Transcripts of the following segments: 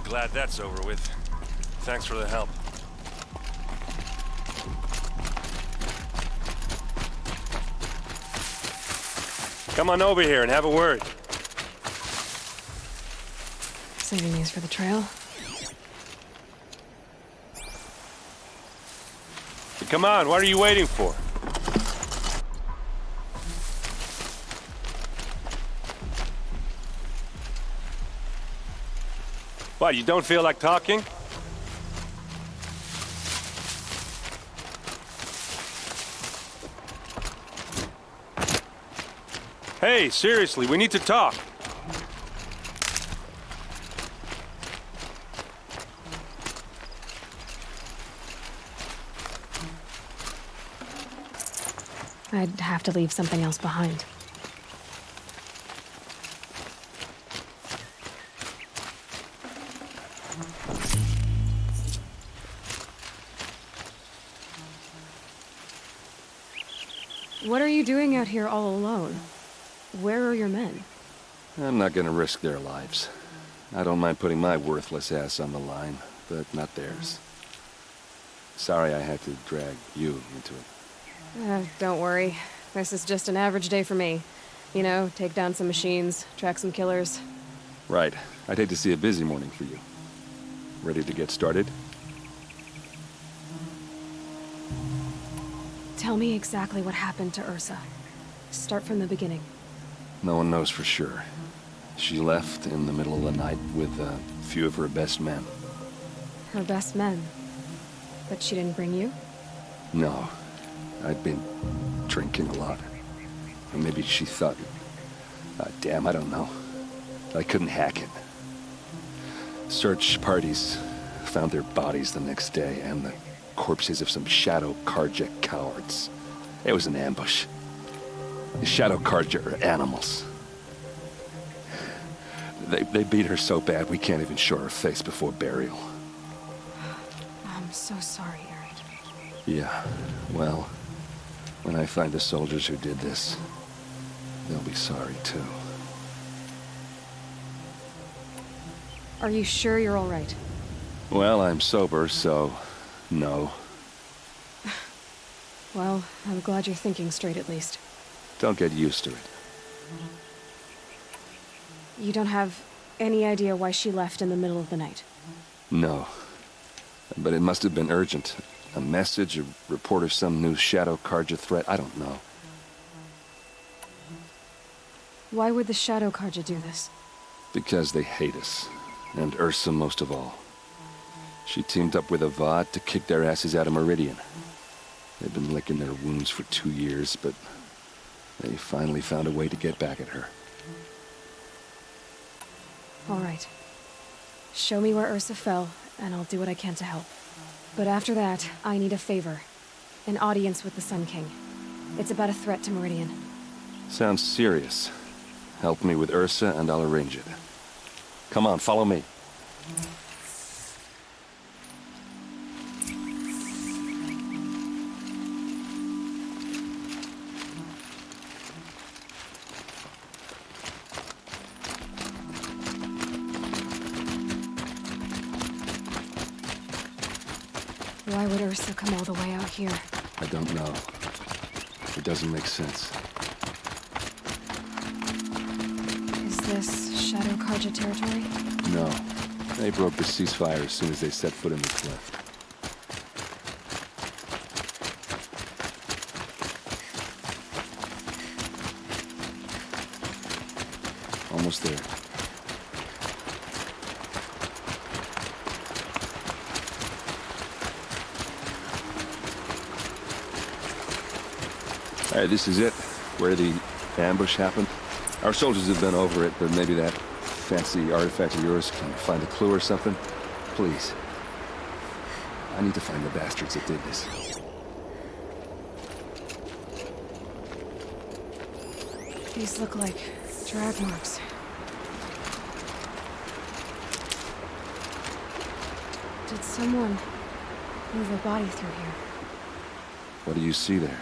glad that's over with. Thanks for the help. Come on over here and have a word. Saving these for the trail? Come on, what are you waiting for? What, you don't feel like talking? Hey, seriously, we need to talk. I'd have to leave something else behind. What are you doing out here all alone? Where are your men? I'm not gonna risk their lives. I don't mind putting my worthless ass on the line, but not theirs. Sorry I had to drag you into it. Don't worry. This is just an average day for me. You know, take down some machines, track some killers. Right. I'd hate to see a busy morning for you. Ready to get started? Tell me exactly what happened to Ursa. Start from the beginning. No one knows for sure. She left in the middle of the night with a few of her best men. Her best men? But she didn't bring you? No. I'd been drinking a lot. Or maybe she thought... damn, I don't know. I couldn't hack it. Search parties found their bodies the next day, and the corpses of some Shadow Karja cowards. It was an ambush. The Shadow Karja are animals. They beat her so bad we can't even show her face before burial. I'm so sorry, Eric. Yeah, well, when I find the soldiers who did this, they'll be sorry too. Are you sure you're all right? Well, I'm sober, so no. Well, I'm glad you're thinking straight at least. Don't get used to it. You don't have any idea why she left in the middle of the night? No. But it must have been urgent. A message, a report of some new Shadow Karja threat, I don't know. Why would the Shadow Karja do this? Because they hate us. And Ursa most of all. She teamed up with Avad to kick their asses out of Meridian. They've been licking their wounds for 2 years, but they finally found a way to get back at her. All right. Show me where Ursa fell, and I'll do what I can to help. But after that, I need a favor. An audience with the Sun King. It's about a threat to Meridian. Sounds serious. Help me with Ursa, and I'll arrange it. Come on, follow me. Why would Ursa come all the way out here? I don't know. It doesn't make sense. Is this Shadow Karja territory? No. They broke the ceasefire as soon as they set foot in the cliff. Almost there. All right, this is it, where the ambush happened. Our soldiers have been over it, but maybe that fancy artifact of yours can find a clue or something. Please. I need to find the bastards that did this. These look like drag marks. Did someone move a body through here? What do you see there?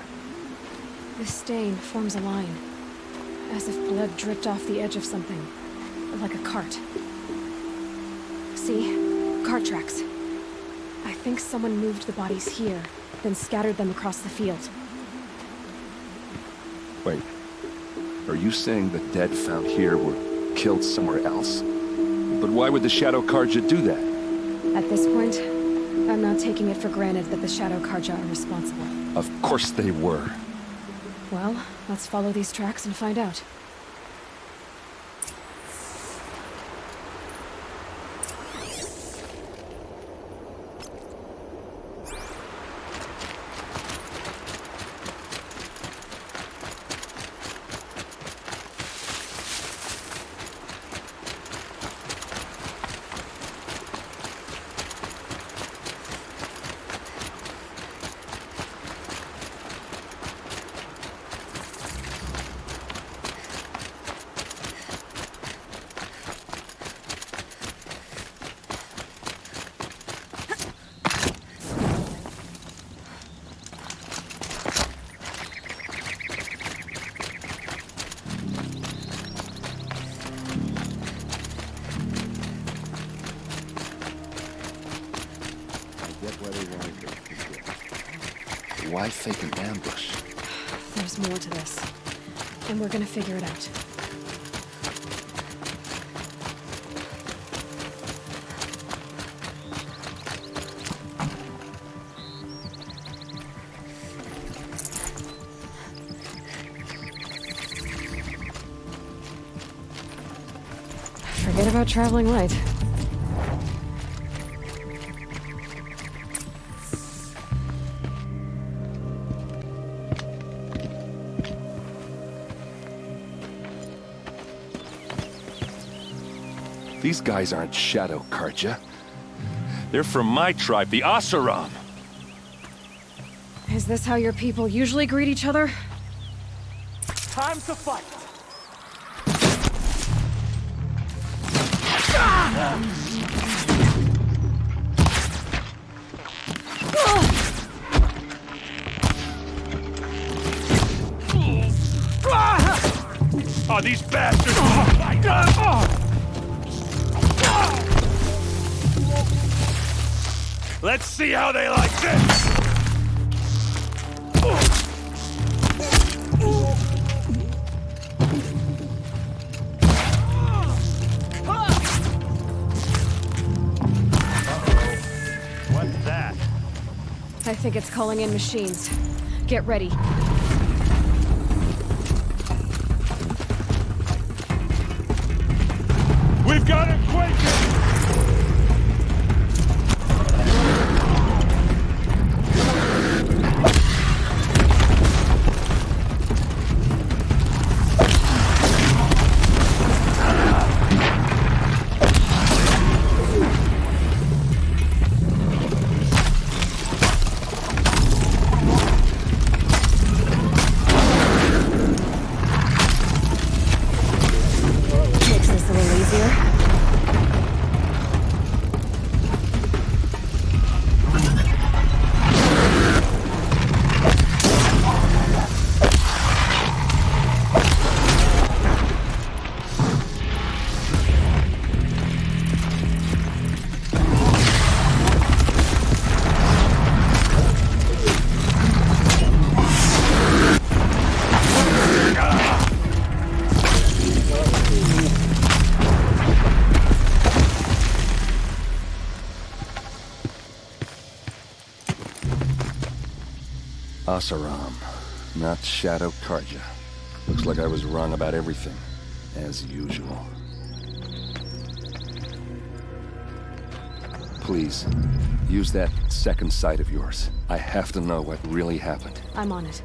This stain forms a line, as if blood dripped off the edge of something, like a cart. See? Cart tracks. I think someone moved the bodies here, then scattered them across the field. Wait. Are you saying the dead found here were killed somewhere else? But why would the Shadow Karja do that? At this point, I'm not taking it for granted that the Shadow Karja are responsible. Of course they were. Well, let's follow these tracks and find out. Why fake an ambush? There's more to this, and we're gonna figure it out. Forget about traveling light. These guys aren't Shadow Karja. They're from my tribe, the Asaram. Is this how your people usually greet each other? Time to fight! Oh, these bastards! Oh, my God! Let's see how they like this! What's that? I think it's calling in machines. Get ready. We've got a Quaker! Makes this a little easier. Asaram, not Shadow Karja. Looks like I was wrong about everything, as usual. Please, use that second sight of yours. I have to know what really happened. I'm on it.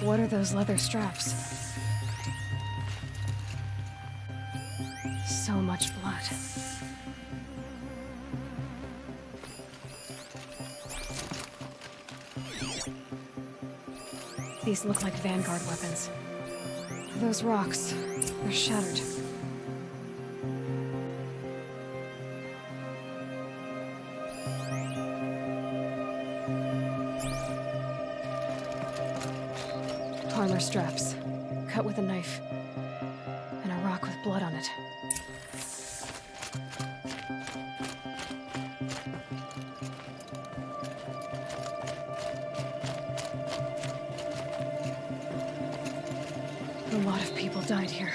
What are those leather straps? So much blood. These look like Vanguard weapons. Those rocks, they're shattered. Armor straps, cut with a knife, and a rock with blood on it. A lot of people died here.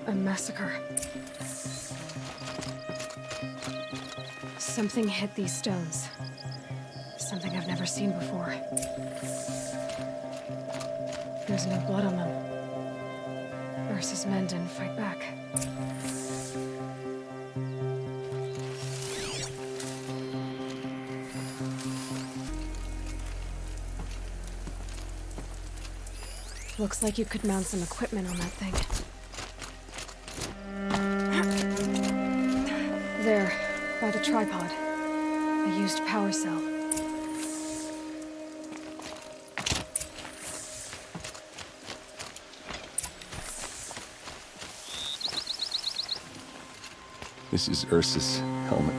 A massacre. Something hit these stones. Something I've never seen before. There's no blood on them. Ursa's men didn't fight back. Looks like you could mount some equipment on that thing. There, by the tripod. A used power cell. This is Ursa's helmet.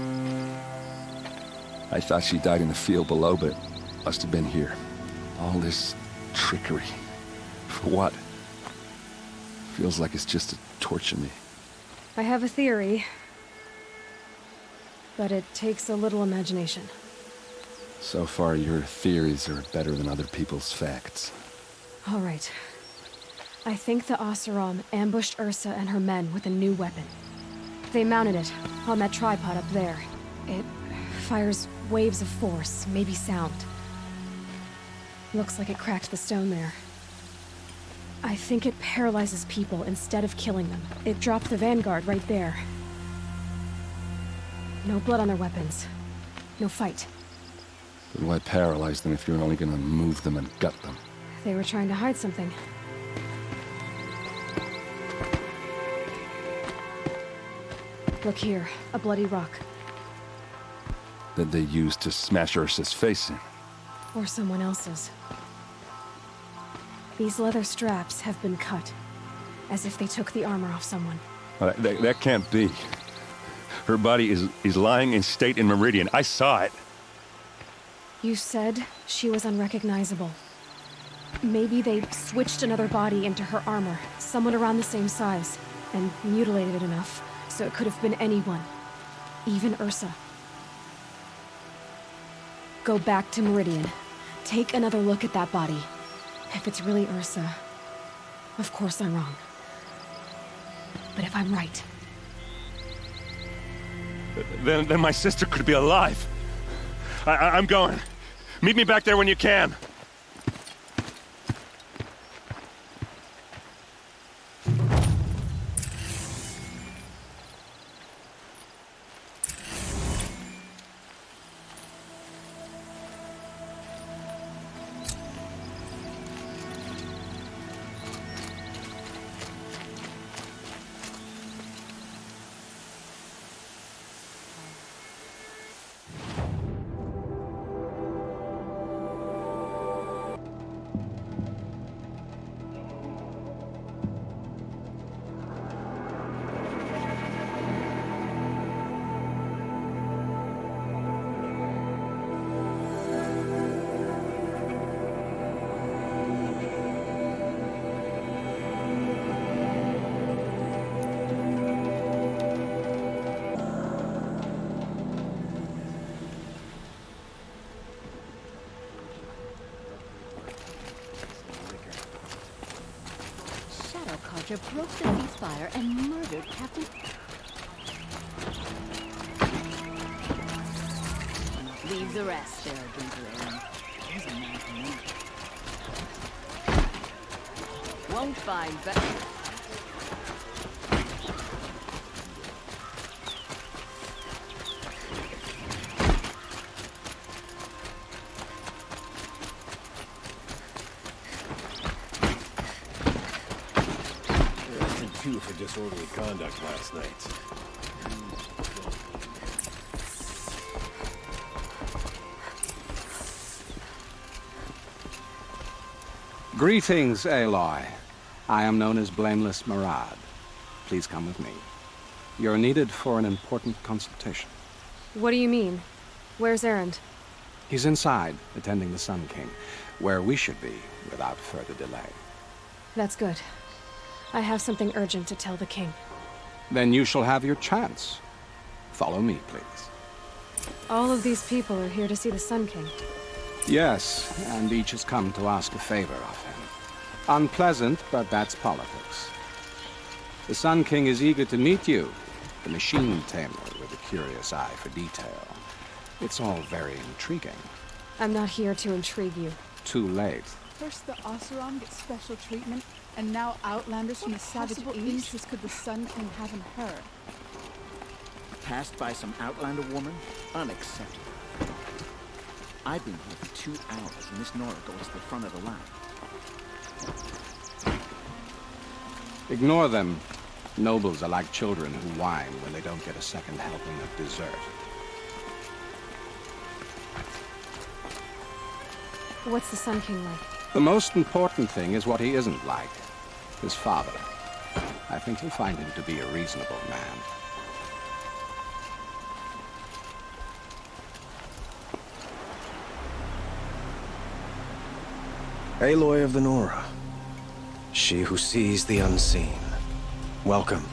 I thought she died in the field below, but must have been here. All this trickery. For what? Feels like it's just to torture me. I have a theory, but it takes a little imagination. So far, your theories are better than other people's facts. All right. I think the Oseram ambushed Ursa and her men with a new weapon. They mounted it on that tripod up there. It fires waves of force, maybe sound. Looks like it cracked the stone there. I think it paralyzes people instead of killing them. It dropped the Vanguard right there. No blood on their weapons. No fight. But why paralyze them if you're only gonna move them and gut them? They were trying to hide something. Look here, a bloody rock. That they used to smash Ursa's face in. Or someone else's. These leather straps have been cut, as if they took the armor off someone. That can't be. Her body is lying in state in Meridian. I saw it. You said she was unrecognizable. Maybe they switched another body into her armor, someone around the same size, and mutilated it enough, so it could have been anyone. Even Ursa. Go back to Meridian. Take another look at that body. If it's really Ursa, of course I'm wrong. But if I'm right... Then my sister could be alive. I'm going. Meet me back there when you can. Broke the ceasefire and murdered Captain... Leave the rest there, Drinker. He's a man for me. Won't find better. conduct last night. Greetings, Aloy. I am known as Blameless Murad. Please come with me. You're needed for an important consultation. What do you mean? Where's Erend? He's inside, attending the Sun King, where we should be without further delay. That's good. I have something urgent to tell the king. Then you shall have your chance. Follow me, please. All of these people are here to see the Sun King. Yes, and each has come to ask a favor of him. Unpleasant, but that's politics. The Sun King is eager to meet you, the machine tamer with a curious eye for detail. It's all very intriguing. I'm not here to intrigue you. Too late. First the Oseram gets special treatment, and now Outlanders from the Savage East. What interest could the Sun King have in her? Passed by some Outlander woman? Unacceptable. I've been here for 2 hours, and Miss Nora goes to the front of the line. Ignore them. Nobles are like children who whine when they don't get a second helping of dessert. What's the Sun King like? The most important thing is what he isn't like. His father. I think you'll find him to be a reasonable man. Aloy of the Nora. She who sees the unseen. Welcome.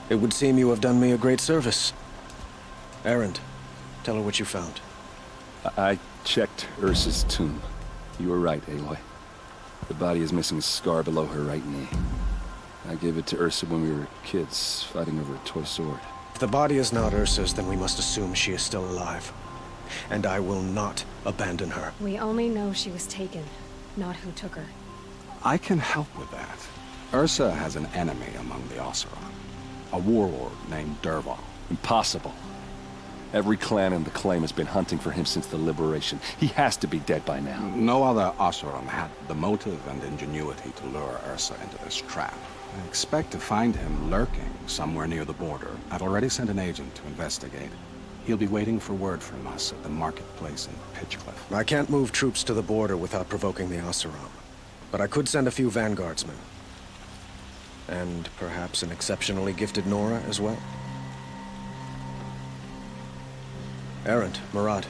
It would seem you have done me a great service. Erend, tell her what you found. I checked Ursa's tomb. You were right, Aloy. The body is missing a scar below her right knee. I gave it to Ursa when we were kids, fighting over a toy sword. If the body is not Ursa's, then we must assume she is still alive. And I will not abandon her. We only know she was taken, not who took her. I can help with that. Ursa has an enemy among the Oseram. A warlord named Dervahl. Impossible. Every clan in the claim has been hunting for him since the liberation. He has to be dead by now. No other Oseram had the motive and ingenuity to lure Ursa into this trap. I expect to find him lurking somewhere near the border. I've already sent an agent to investigate. He'll be waiting for word from us at the marketplace in Pitchcliff. I can't move troops to the border without provoking the Oseram. But I could send a few vanguardsmen. And perhaps an exceptionally gifted Nora as well. Erend, Murad,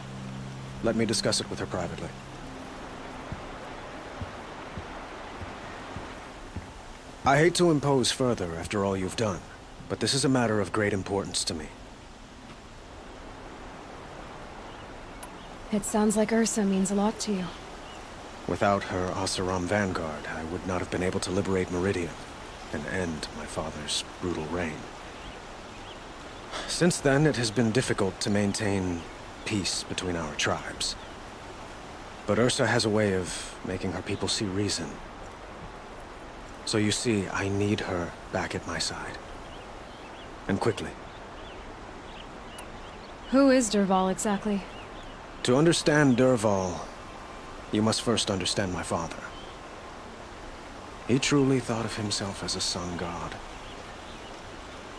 let me discuss it with her privately. I hate to impose further after all you've done, but this is a matter of great importance to me. It sounds like Ursa means a lot to you. Without her Oseram vanguard, I would not have been able to liberate Meridian and end my father's brutal reign. Since then, it has been difficult to maintain peace between our tribes. But Ursa has a way of making her people see reason. So you see, I need her back at my side. And quickly. Who is Dervahl exactly? To understand Dervahl, you must first understand my father. He truly thought of himself as a sun god.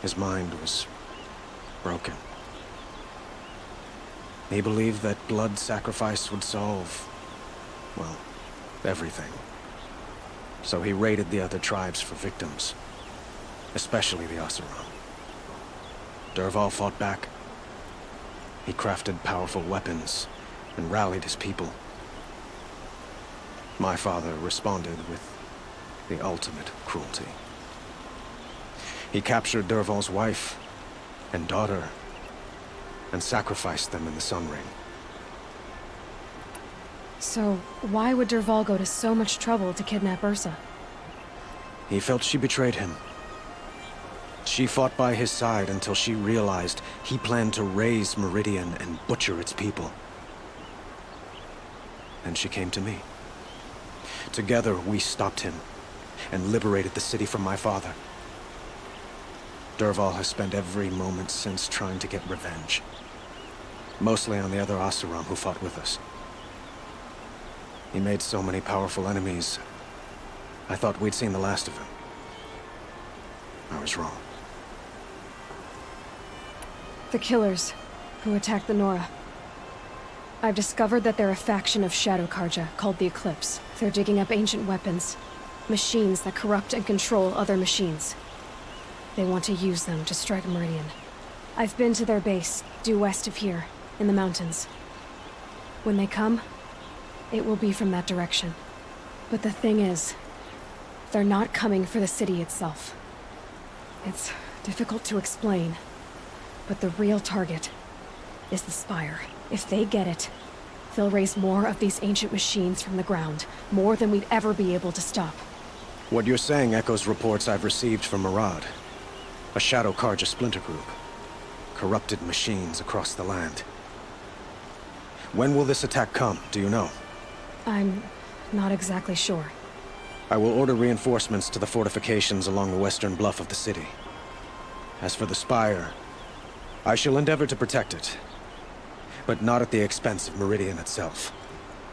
His mind was broken. He believed that blood sacrifice would solve, well, everything. So he raided the other tribes for victims, especially the Oseram. Dervahl fought back. He crafted powerful weapons and rallied his people. My father responded with the ultimate cruelty. He captured Dervahl's wife and daughter and sacrificed them in the Sun Ring. So, why would Dervahl go to so much trouble to kidnap Ursa? He felt she betrayed him. She fought by his side until she realized he planned to raise Meridian and butcher its people. And she came to me. Together, we stopped him and liberated the city from my father. Dervahl has spent every moment since trying to get revenge. Mostly on the other Oseram who fought with us. He made so many powerful enemies, I thought we'd seen the last of him. I was wrong. The killers who attacked the Nora. I've discovered that they're a faction of Shadow Karja called the Eclipse. They're digging up ancient weapons, machines that corrupt and control other machines. They want to use them to strike Meridian. I've been to their base, due west of here, in the mountains. When they come, it will be from that direction. But the thing is, they're not coming for the city itself. It's difficult to explain, but the real target is the Spire. If they get it, they'll raise more of these ancient machines from the ground, more than we'd ever be able to stop. What you're saying echoes reports I've received from Murad. A Shadow Karja splinter group. Corrupted machines across the land. When will this attack come, do you know? I'm not exactly sure. I will order reinforcements to the fortifications along the western bluff of the city. As for the Spire, I shall endeavor to protect it. But not at the expense of Meridian itself.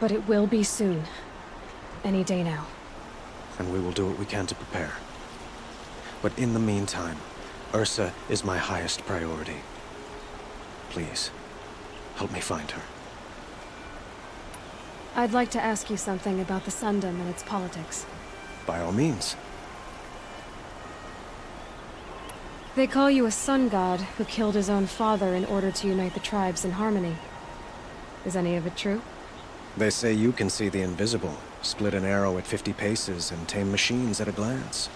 But it will be soon. Any day now. And we will do what we can to prepare. But in the meantime, Ursa is my highest priority. Please, help me find her. I'd like to ask you something about the Sundom and its politics. By all means. They call you a sun god who killed his own father in order to unite the tribes in harmony. Is any of it true? They say you can see the invisible, split an arrow at 50 paces, and tame machines at a glance.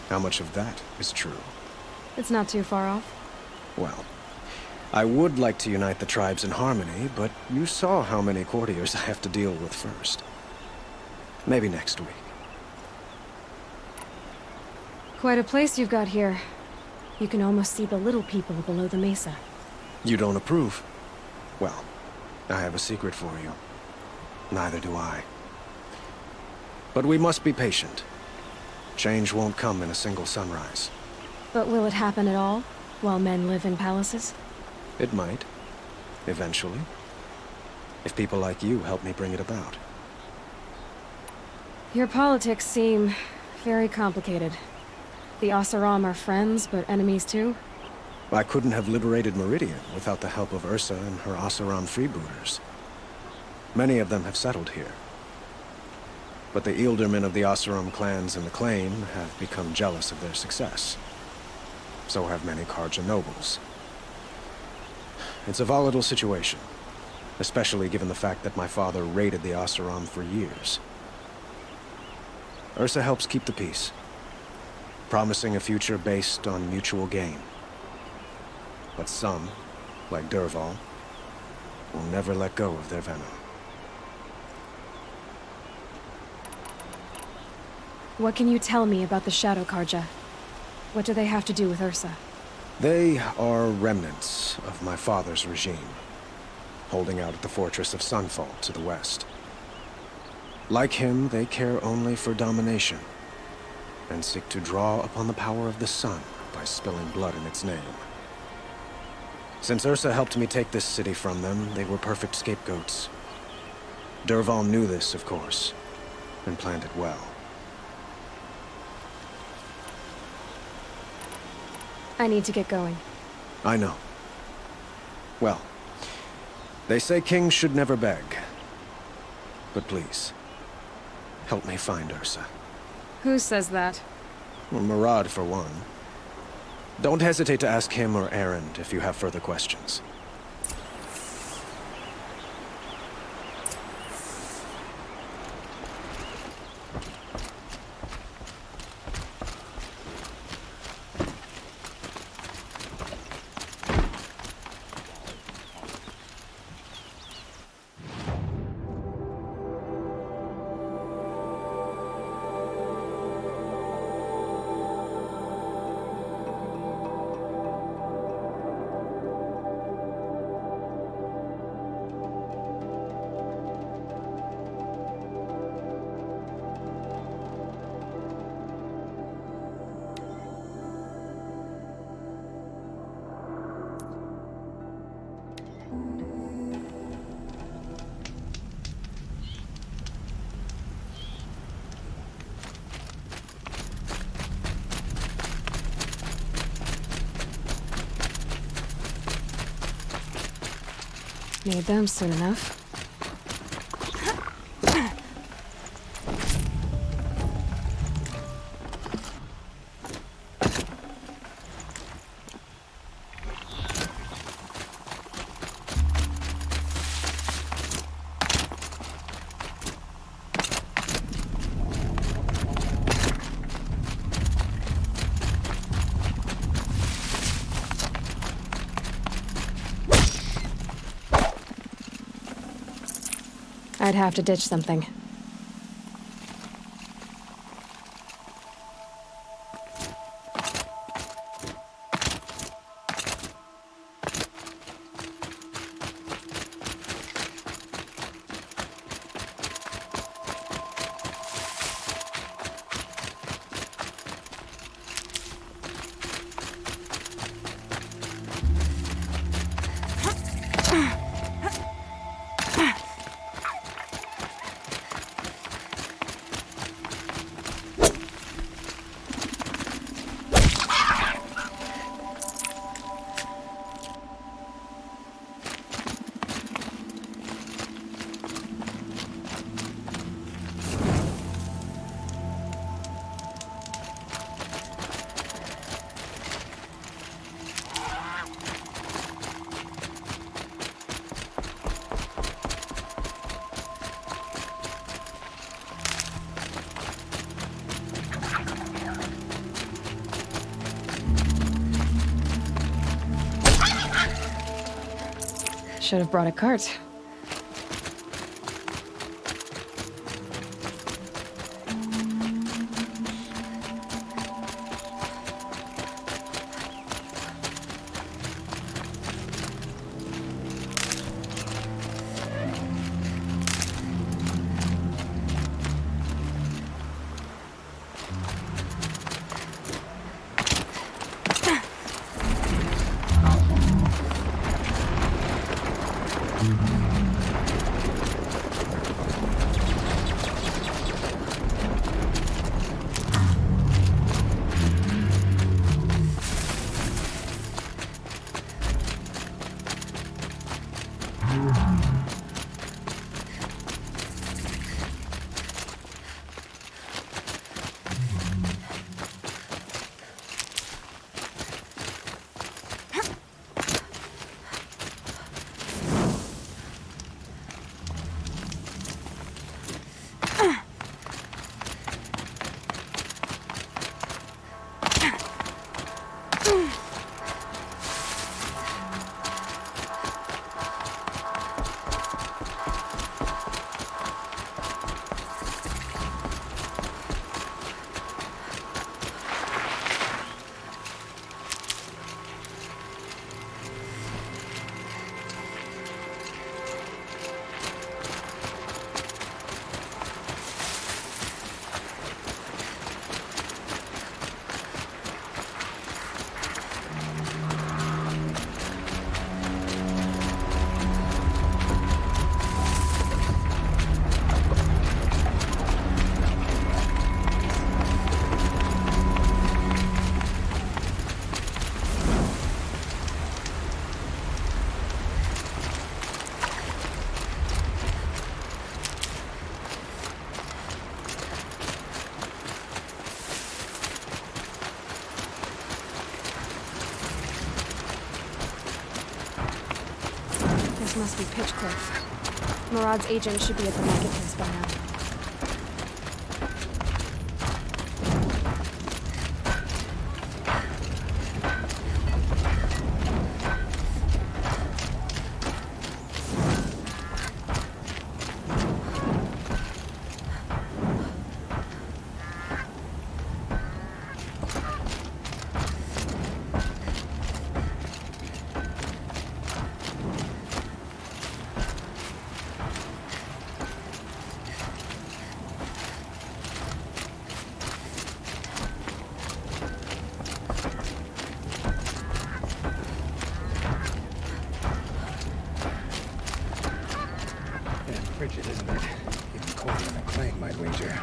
How much of that is true? It's not too far off. Well, I would like to unite the tribes in harmony, but you saw how many courtiers I have to deal with first. Maybe next week. Quite a place you've got here. You can almost see the little people below the mesa. You don't approve? Well, I have a secret for you. Neither do I. But we must be patient. Change won't come in a single sunrise. But will it happen at all, while men live in palaces? It might. Eventually. If people like you help me bring it about. Your politics seem very complicated. The Oseram are friends, but enemies too? I couldn't have liberated Meridian without the help of Ursa and her Oseram freebooters. Many of them have settled here. But the Ealdormen of the Oseram clans in the Claim have become jealous of their success. So have many Karja nobles. It's a volatile situation, especially given the fact that my father raided the Oseram for years. Ursa helps keep the peace, promising a future based on mutual gain. But some, like Dervahl, will never let go of their venom. What can you tell me about the Shadow Karja? What do they have to do with Ursa? They are remnants of my father's regime, holding out at the fortress of Sunfall to the west. Like him, they care only for domination, and seek to draw upon the power of the sun by spilling blood in its name. Since Ursa helped me take this city from them, they were perfect scapegoats. Dervahl knew this, of course, and planned it well. I need to get going. I know. Well, they say kings should never beg. But please, help me find Ursa. Who says that? Well, Murad, for one. Don't hesitate to ask him or Erend if you have further questions. Made them soon enough. I'd have to ditch something. Should have brought a cart. This must be Pitchcliff. Murad's agent should be at the marketplace by now. Frigid, isn't it? Even colder than a clay might wager.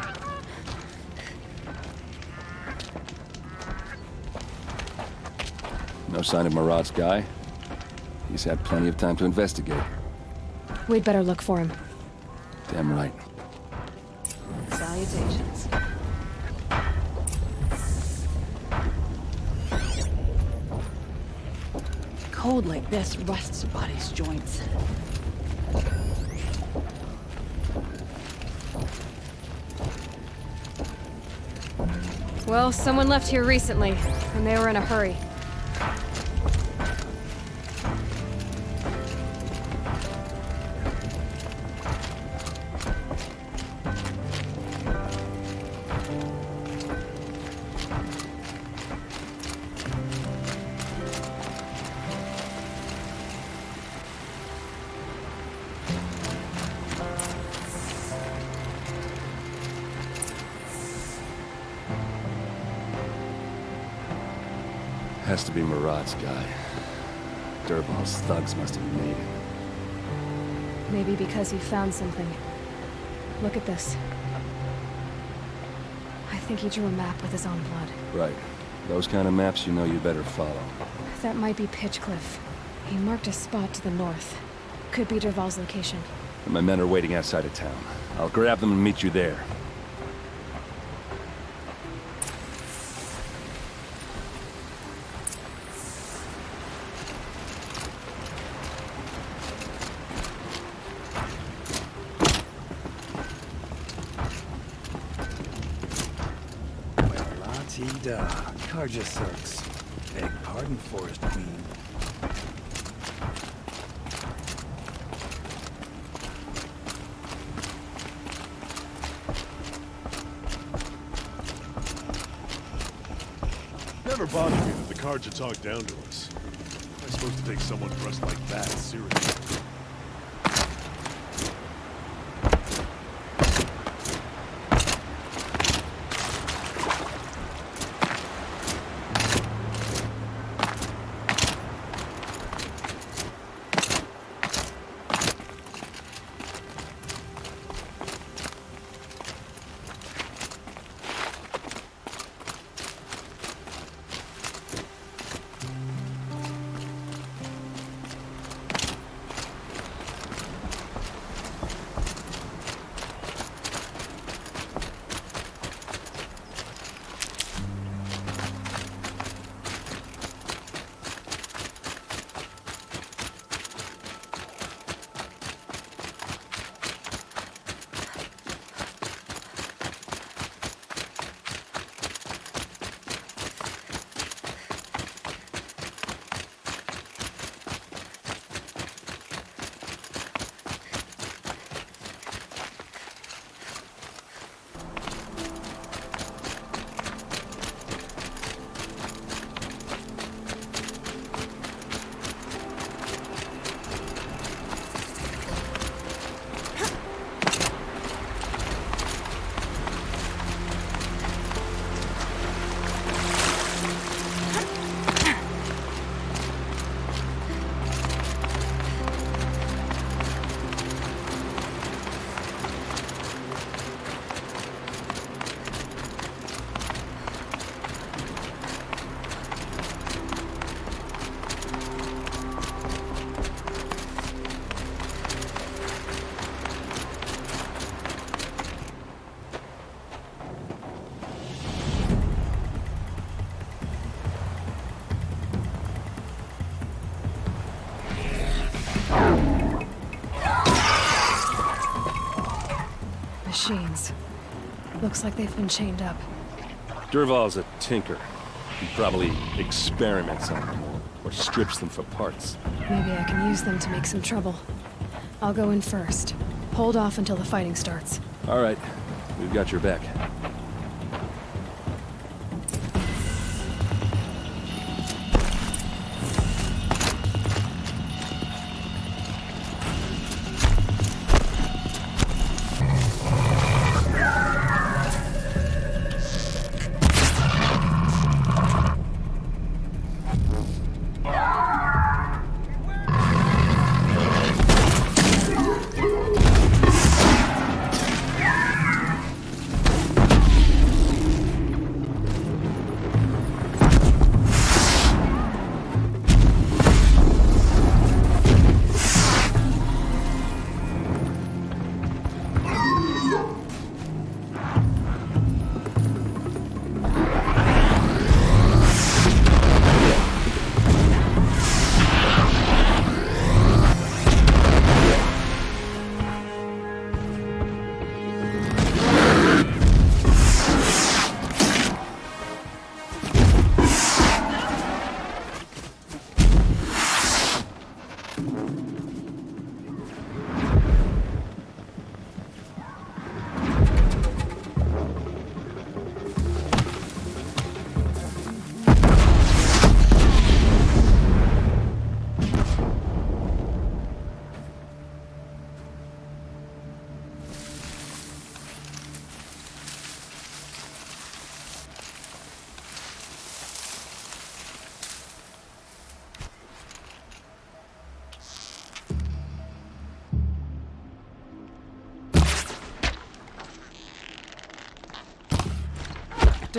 No sign of Murad's guy. He's had plenty of time to investigate. We'd better look for him. Damn right. Salutations. Cold like this rusts a body's joints. Well, someone left here recently, and they were in a hurry. Has to be Murad's guy. Dervahl's thugs must have made him. Maybe because he found something. Look at this. I think he drew a map with his own blood. Right. Those kind of maps you know you better follow. That might be Pitchcliff. He marked a spot to the north. Could be Dervahl's location. My men are waiting outside of town. I'll grab them and meet you there. La-ti-da. Carja sucks. Beg pardon, Forest Queen. Never bothered me that the cards had talked down to us. Am I supposed to take someone dressed like that seriously? Machines. Looks like they've been chained up. Dervahl's a tinker. He probably experiments on them or strips them for parts. Maybe I can use them to make some trouble. I'll go in first. Hold off until the fighting starts. All right. We've got your back.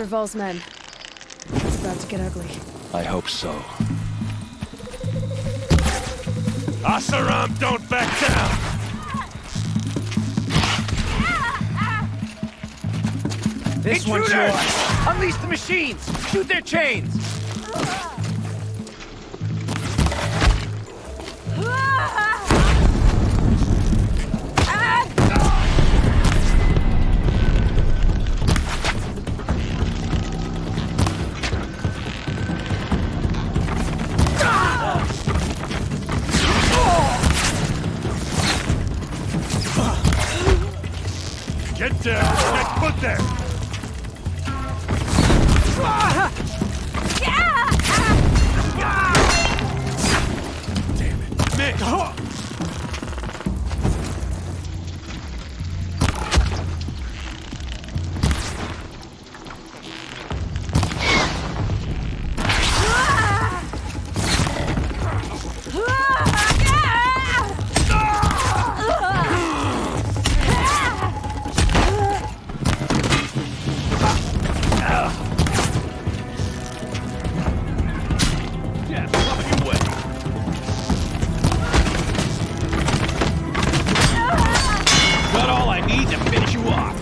are Vol's men. It's about to get ugly. I hope so. Asaram, don't back down! This one's yours! Unleash the machines! Shoot their chains! Get down! Get put there! Damn it! Mick! Got all I need to finish you off.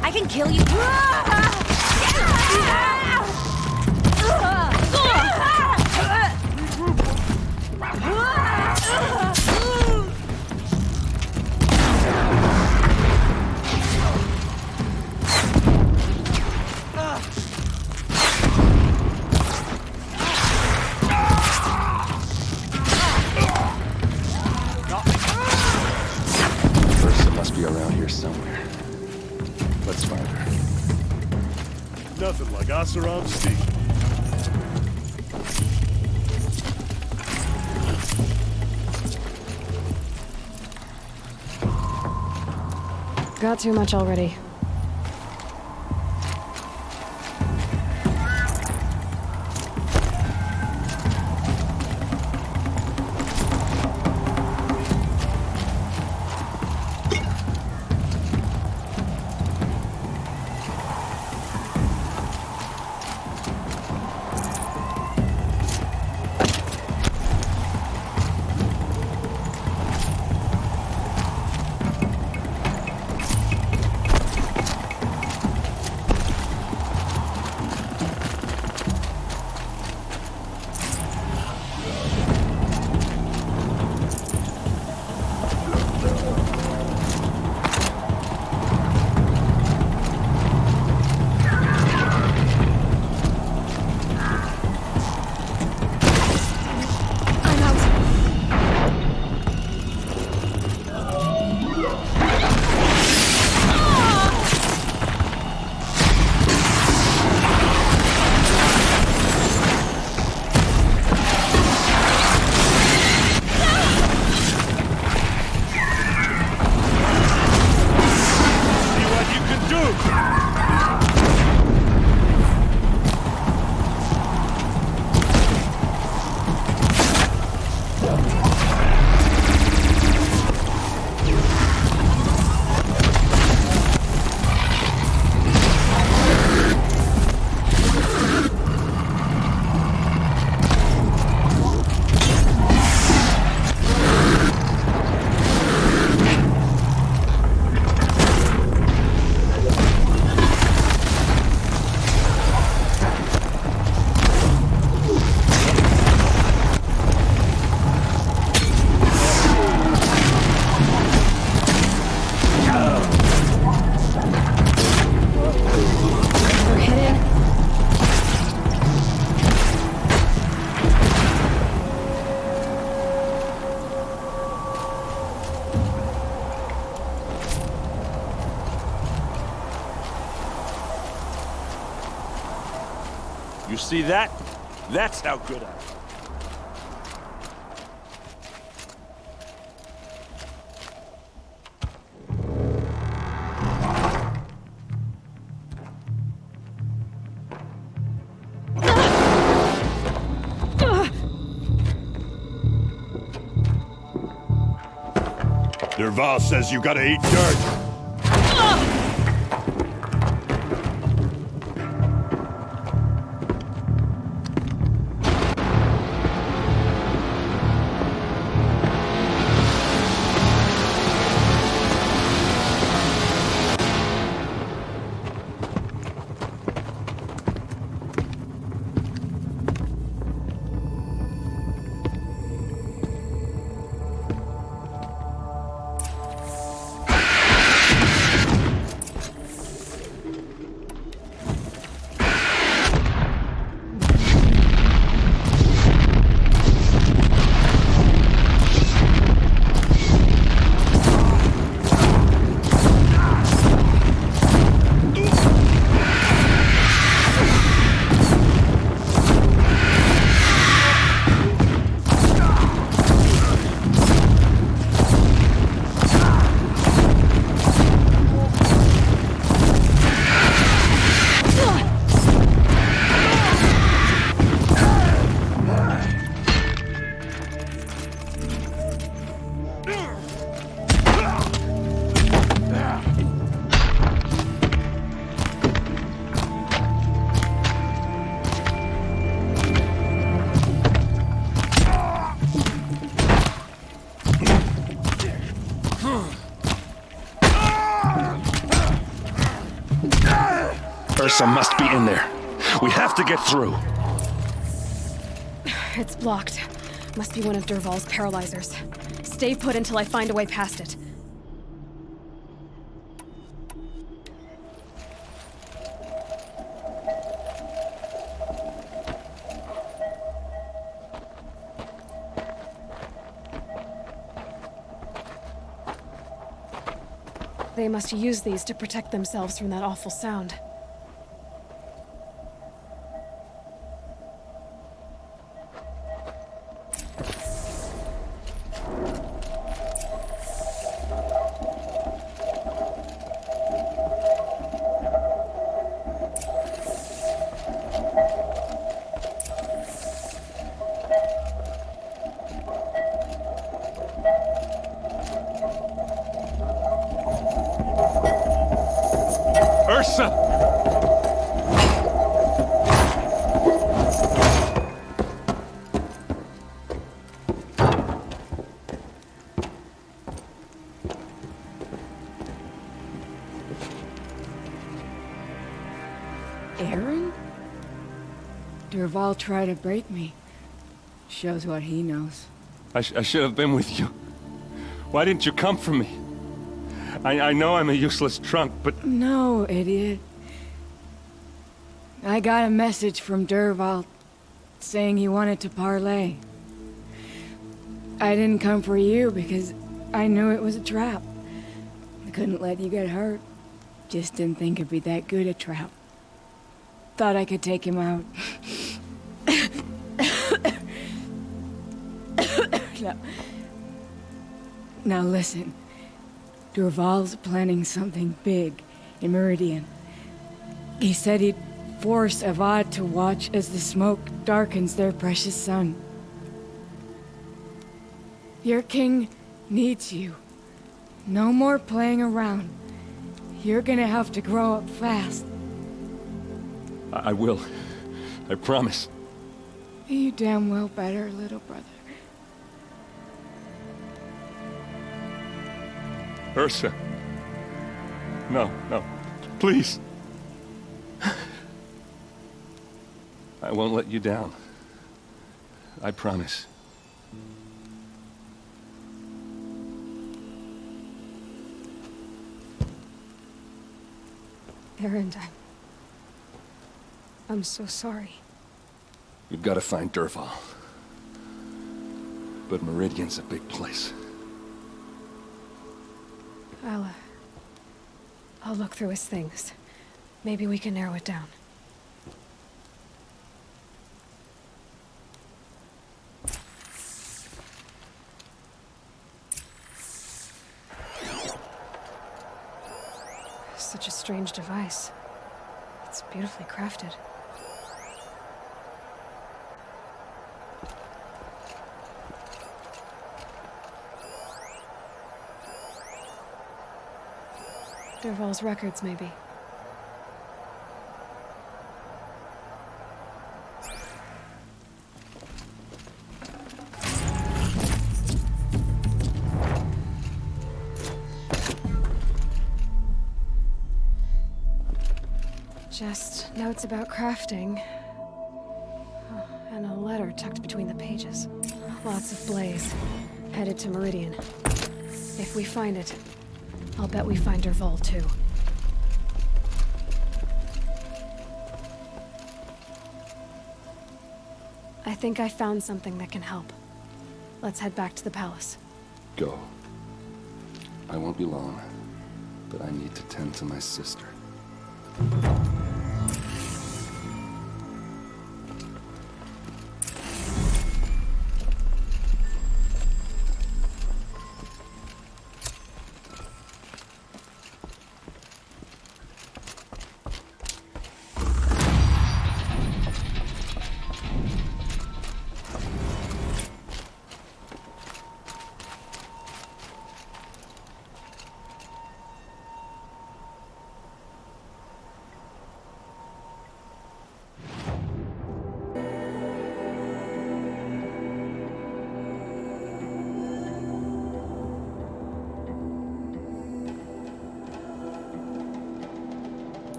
I can kill you. Person must be around here somewhere. Let's find her. Nothing like Asaram's speak. Got too much already. You see that? That's how good I am. Derval says you gotta eat dirt. Ursa must be in there. We have to get through. It's blocked. Must be one of Derval's paralyzers. Stay put until I find a way past it. They must use these to protect themselves from that awful sound. Ursa! Aaron? Derval tried to break me. Shows what he knows. I should have been with you. Why didn't you come for me? I know I'm a useless trunk, but... No, idiot. I got a message from Derval saying he wanted to parlay. I didn't come for you because I knew it was a trap. I couldn't let you get hurt. Just didn't think it'd be that good a trap. Thought I could take him out. Now listen. Derval's planning something big in Meridian. He said he'd force Avad to watch as the smoke darkens their precious sun. Your king needs you. No more playing around. You're gonna have to grow up fast. I will. I promise. You damn well better, little brother. Ursa. No, no. Please. I won't let you down. I promise. Aaron, I'm so sorry. We've got to find Derval. But Meridian's a big place. I'll look through his things. Maybe we can narrow it down. Such a strange device. It's beautifully crafted. Dervahl's records, maybe. Just notes about crafting. Oh, and a letter tucked between the pages. Lots of blaze. Headed to Meridian. If we find it, I'll bet we find Dervahl too. I think I found something that can help. Let's head back to the palace. Go. I won't be long, but I need to tend to my sister.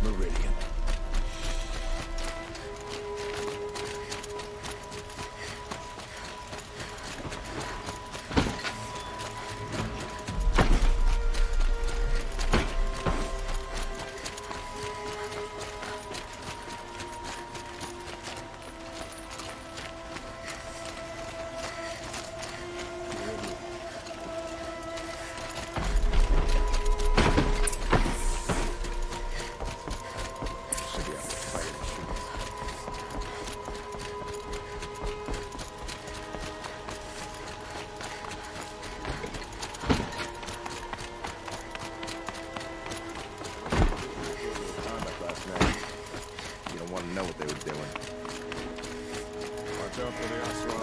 Meridian.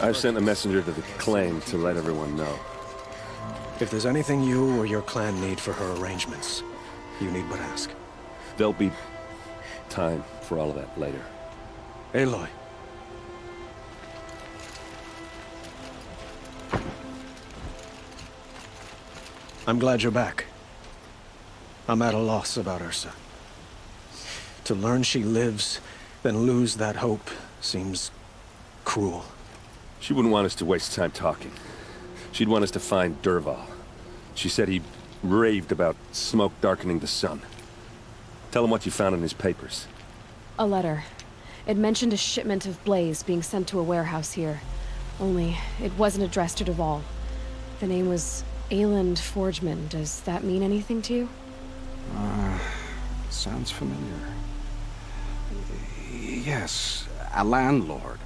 I've sent a messenger to the claim to let everyone know. If there's anything you or your clan need for her arrangements, you need but ask. There'll be time for all of that later. Aloy. I'm glad you're back. I'm at a loss about Ursa. To learn she lives, then lose that hope seems cruel. She wouldn't want us to waste time talking. She'd want us to find Dervahl. She said he raved about smoke darkening the sun. Tell him what you found in his papers. A letter. It mentioned a shipment of blaze being sent to a warehouse here. Only, it wasn't addressed to Dervahl. The name was Ayland Forgeman. Does that mean anything to you? Sounds familiar. Yes, a landlord.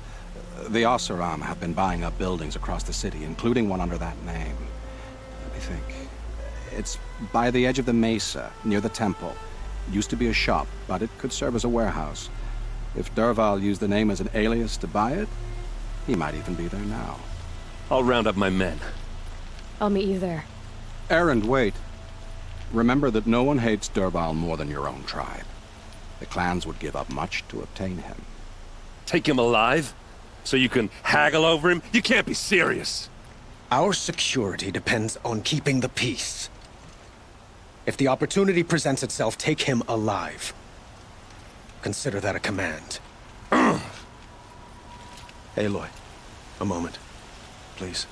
The Oseram have been buying up buildings across the city, including one under that name. Let me think. It's by the edge of the mesa, near the temple. It used to be a shop, but it could serve as a warehouse. If Dervahl used the name as an alias to buy it, he might even be there now. I'll round up my men. I'll meet you there. Erend, wait. Remember that no one hates Dervahl more than your own tribe. The clans would give up much to obtain him. Take him alive? So you can haggle over him? You can't be serious. Our security depends on keeping the peace. If the opportunity presents itself, take him alive. Consider that a command. Aloy, a moment, please.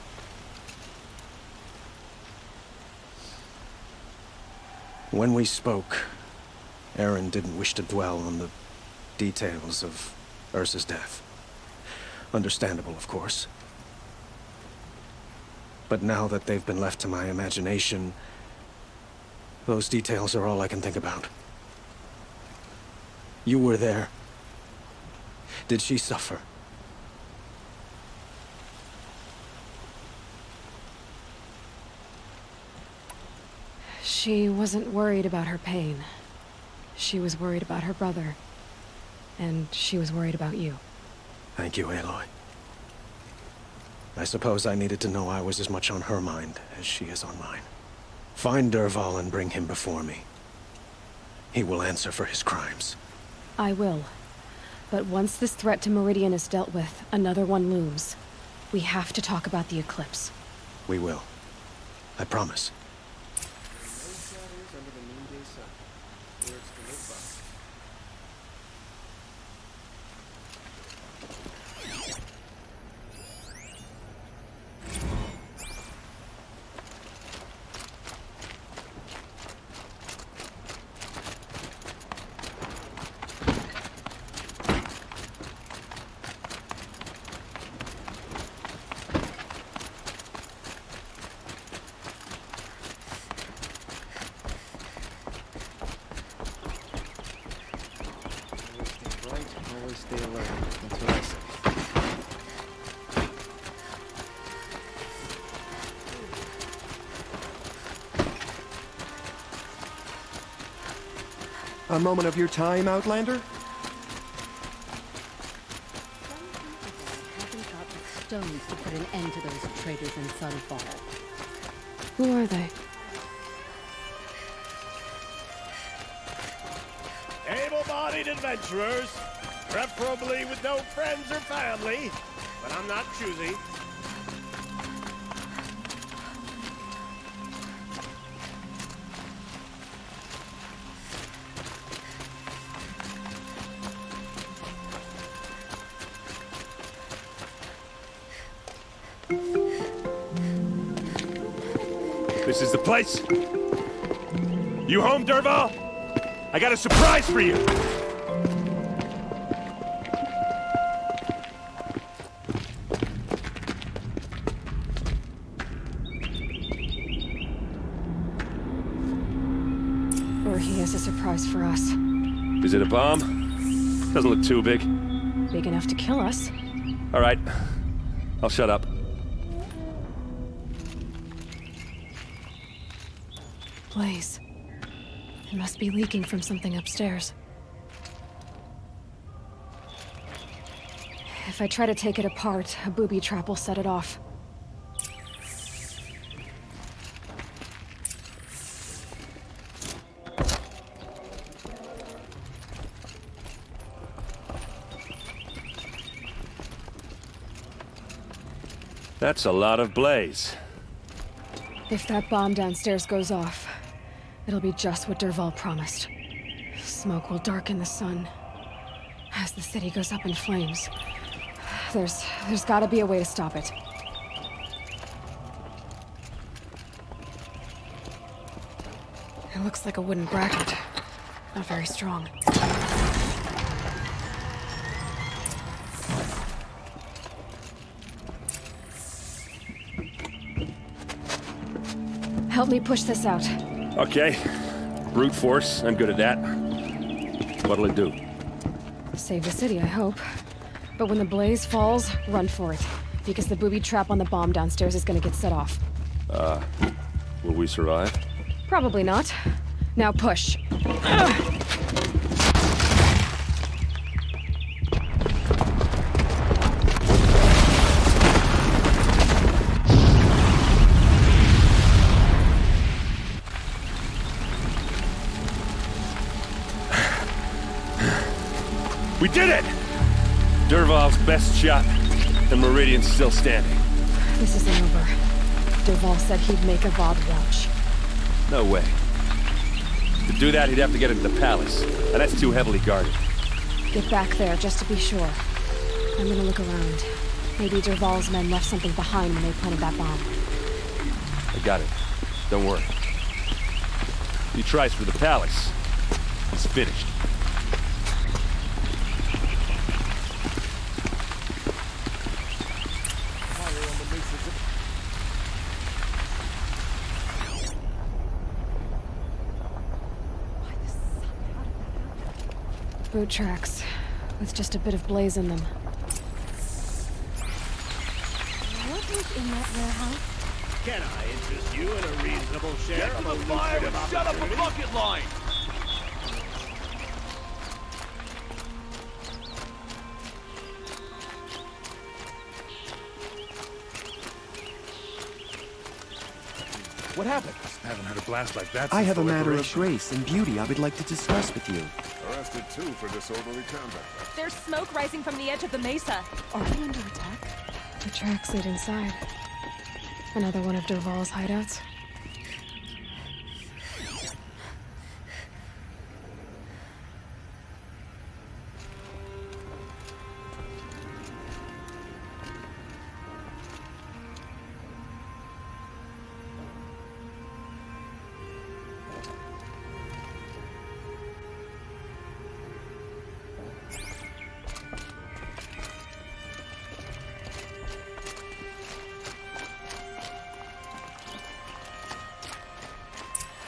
When we spoke, Erend didn't wish to dwell on the details of Ursa's death. Understandable, of course. But now that they've been left to my imagination, Those details are all I can think about. You were there. Did she suffer? She wasn't worried about her pain. She was worried about her brother. And she was worried about you. Thank you, Aloy. I suppose I needed to know I was as much on her mind as she is on mine. Find Dervahl and bring him before me. He will answer for his crimes. I will. But once this threat to Meridian is dealt with, another one looms. We have to talk about the eclipse. We will. I promise. Always stay alert. That's what I say. A moment of your time, Outlander? Haven't got the stones to put an end to those traitors in Sunfall. Who are they? Able-bodied adventurers, preferably with no friends or family, but I'm not choosy. This is the place? You home, Dervahl? I got a surprise for you! Or he has a surprise for us. Is it a bomb? Doesn't look too big. Big enough to kill us. All right. I'll shut up. Blaze. It must be leaking from something upstairs. If I try to take it apart, a booby trap will set it off. That's a lot of blaze. If that bomb downstairs goes off, it'll be just what Dervahl promised. Smoke will darken the sun as the city goes up in flames. There's gotta be a way to stop it. It looks like a wooden bracket. Not very strong. Help me push this out. Okay. Brute force, I'm good at that. What'll it do? Save the city, I hope. But when the blaze falls, run for it. Because the booby trap on the bomb downstairs is gonna get set off. Will we survive? Probably not. Now push. We did it! Dervahl's best shot, and Meridian's still standing. This isn't over. Dervahl said he'd make a Vought watch. No way. To do that, he'd have to get into the palace, and that's too heavily guarded. Get back there, just to be sure. I'm gonna look around. Maybe Dervahl's men left something behind when they planted that bomb. I got it. Don't worry. He tries for the palace. He's finished. boot tracks, with just a bit of blaze in them. What was in that warehouse? Can I interest you in a reasonable share Get to of the a fire lucrative and shut up a opportunity? bucket line! What happened? I haven't heard a blast like that I since have the a matter of liberation. grace and beauty I would like to discuss with you. Arrested too for disorderly conduct. There's smoke rising from the edge of the mesa. Are we under attack? The tracks lead inside. Another one of Derval's hideouts.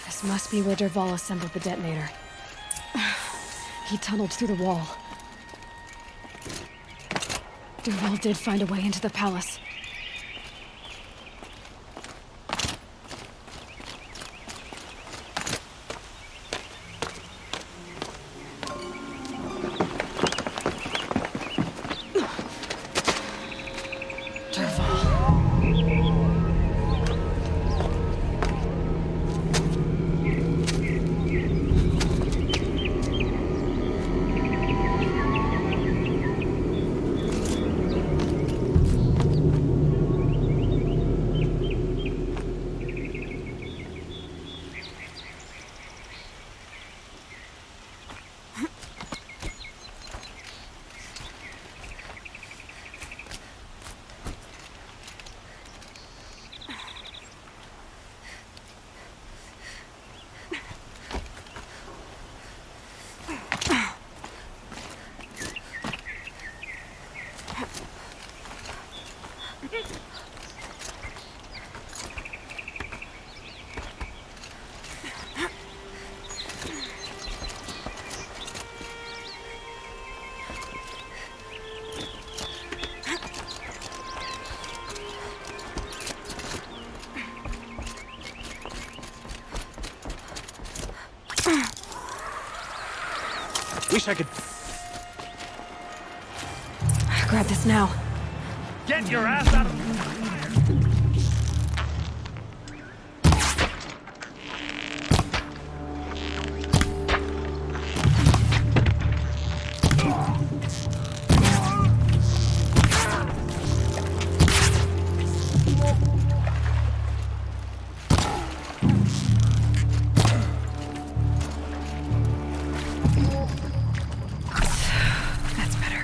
This must be where Derval assembled the detonator. He tunneled through the wall. Derval did find a way into the palace. Wish I could... Grab this now. Get your ass out of... That's better.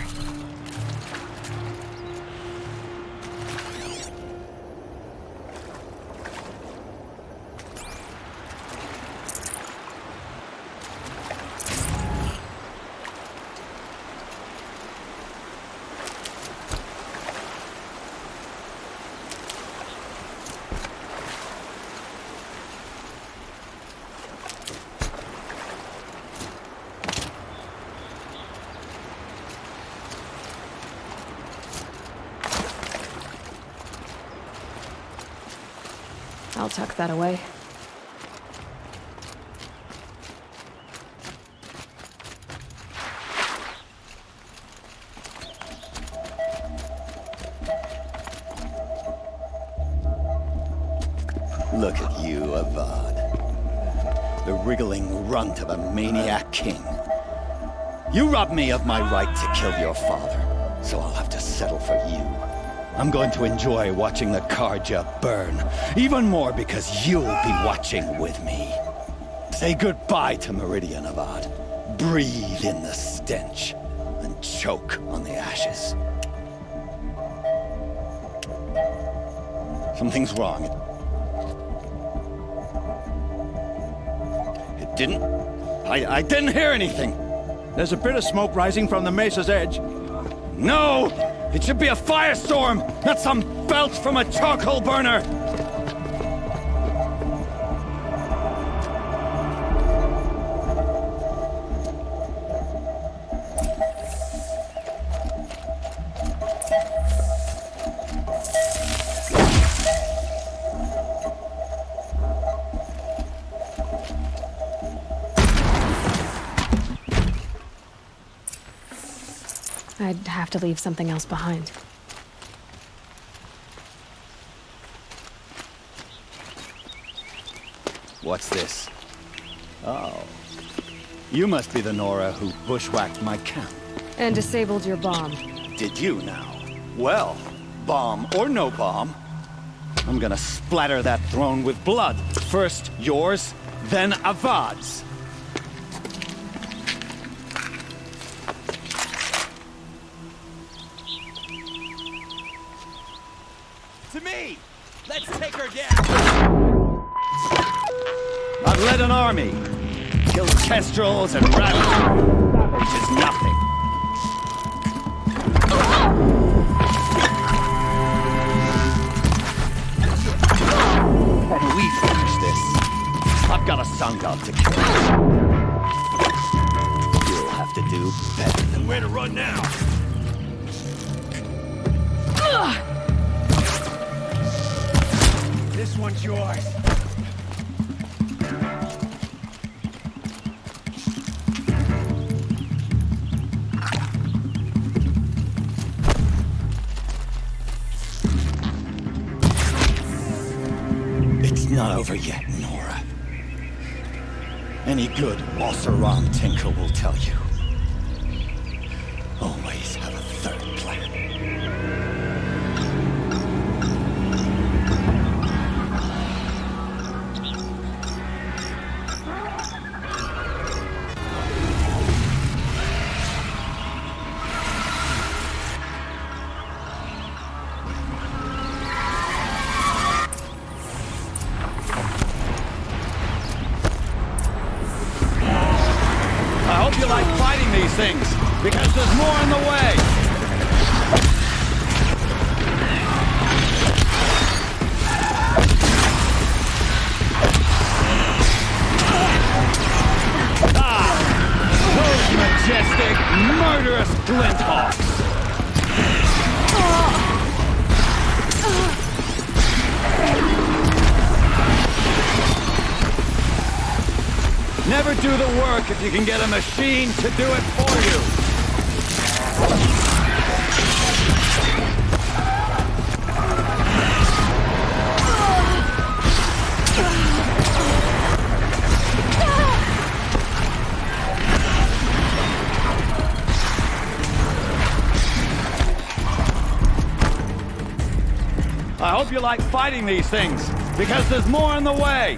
I'll tuck that away. Look at you, Avad. The wriggling runt of a maniac king. You robbed me of my right to kill your father, so I'll have to settle for you. I'm going to enjoy watching the Karja burn, even more because you'll be watching with me. Say goodbye to Meridian, Avad. Breathe in the stench, and choke on the ashes. Something's wrong. It didn't... I didn't hear anything. There's a bit of smoke rising from the mesa's edge. No! It should be a firestorm, not some belch from a charcoal burner! I'd have to leave something else behind. What's this? Oh. You must be the Nora who bushwhacked my camp. And disabled your bomb. Did you now? Well, bomb or no bomb, I'm gonna splatter that throne with blood. First yours, then Avad's. To me! Let's take her down! I've led an army. Killed kestrels and rabbits. Which is nothing. When we finish this, I've got a sun god to kill. You'll have to do better than Way to run now. This one's yours. It's not over yet, Nora. Any good Oseram tinker will tell you. Always have a third plan. I hope you like fighting these things, because there's more in the way. Those majestic, murderous glinthawks! Never do the work if you can get a machine to do it for you. I hope you like fighting these things, because there's more in the way.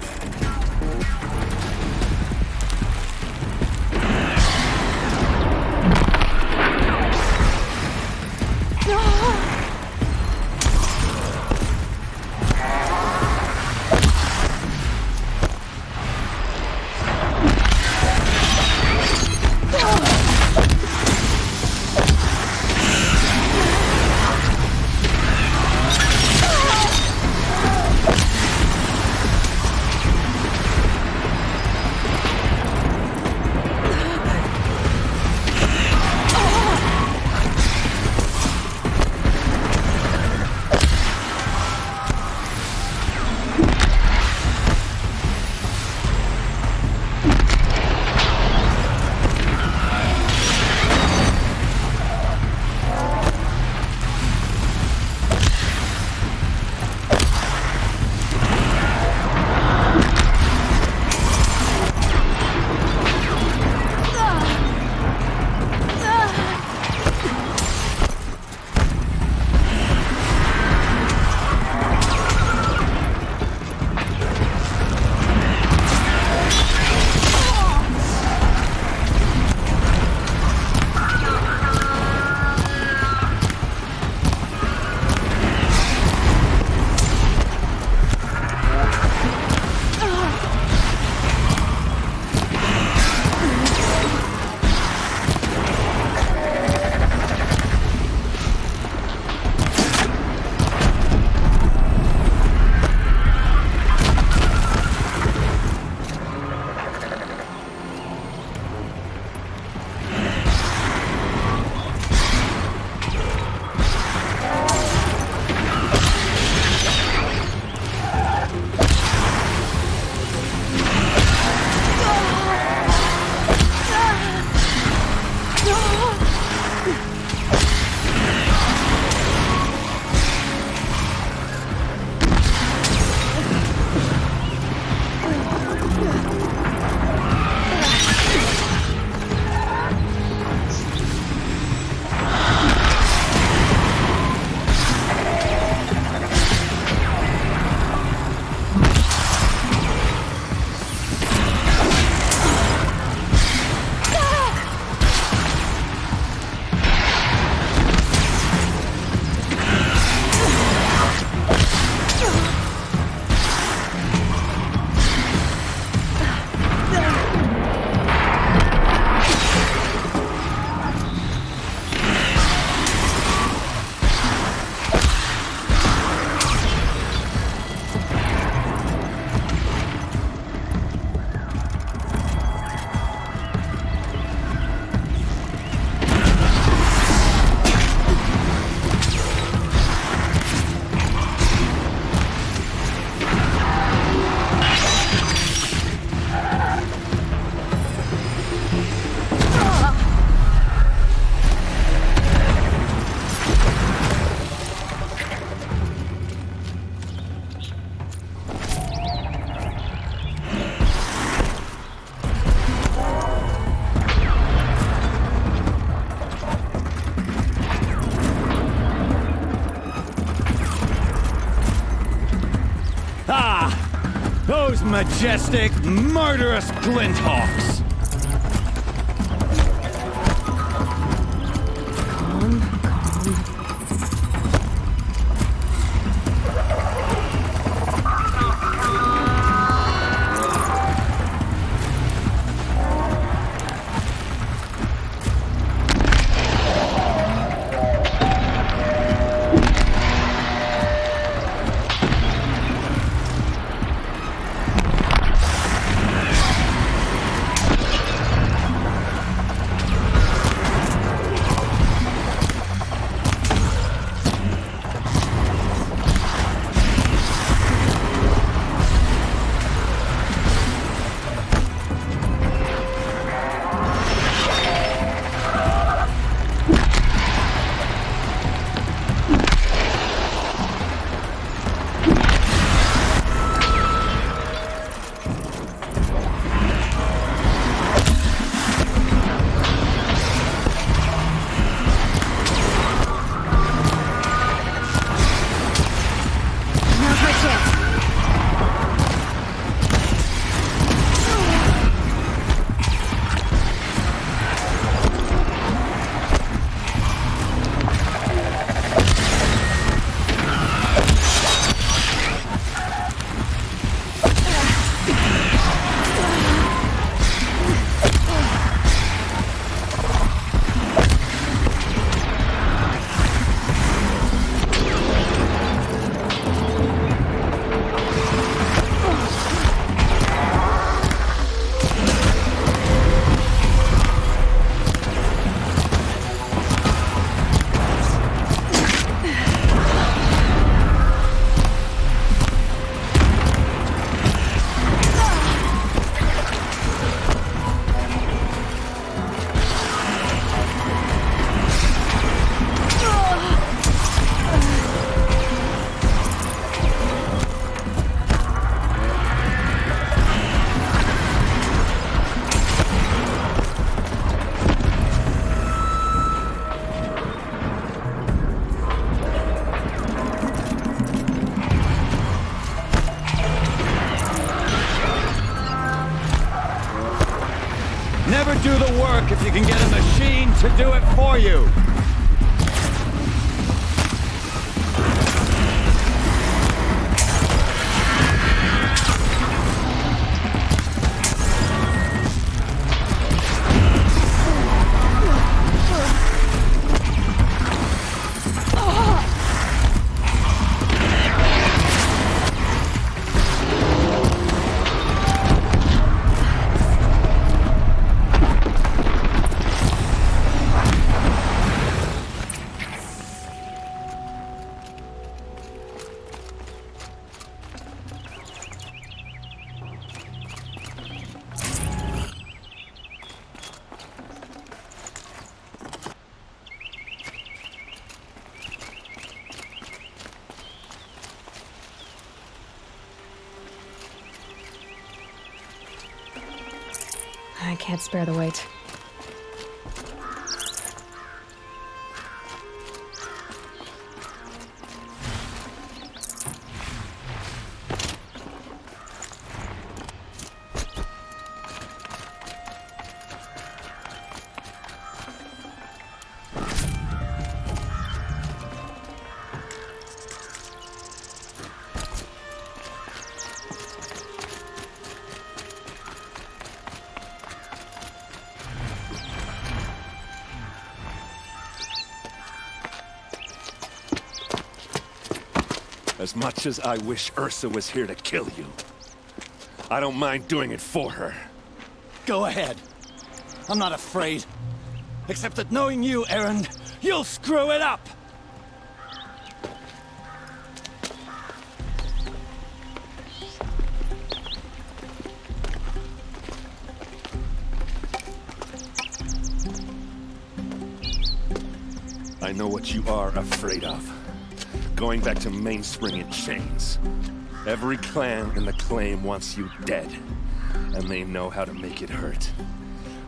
those majestic, murderous glinthawks! Never do the work if you can get a machine to do it for you. I can't spare the weight. As much as I wish Ursa was here to kill you, I don't mind doing it for her. Go ahead. I'm not afraid. Except that knowing you, Aaron, you'll screw it up! I know what you are afraid of. Going back to Mainspring in chains. Every clan in the claim wants you dead. And they know how to make it hurt.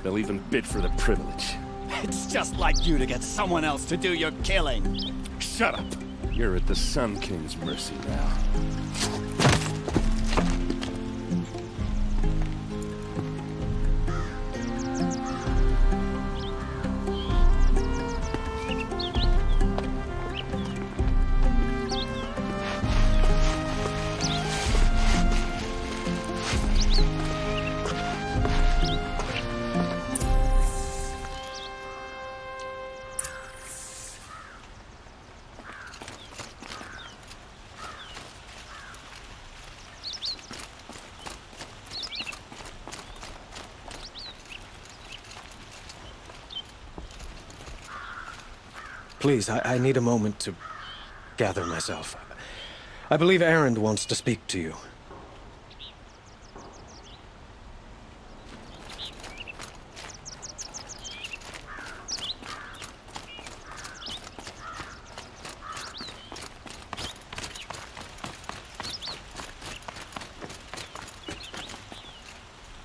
They'll even bid for the privilege. It's just like you to get someone else to do your killing. Shut up! You're at the Sun King's mercy now. please, I need a moment to gather myself. I believe Erend wants to speak to you.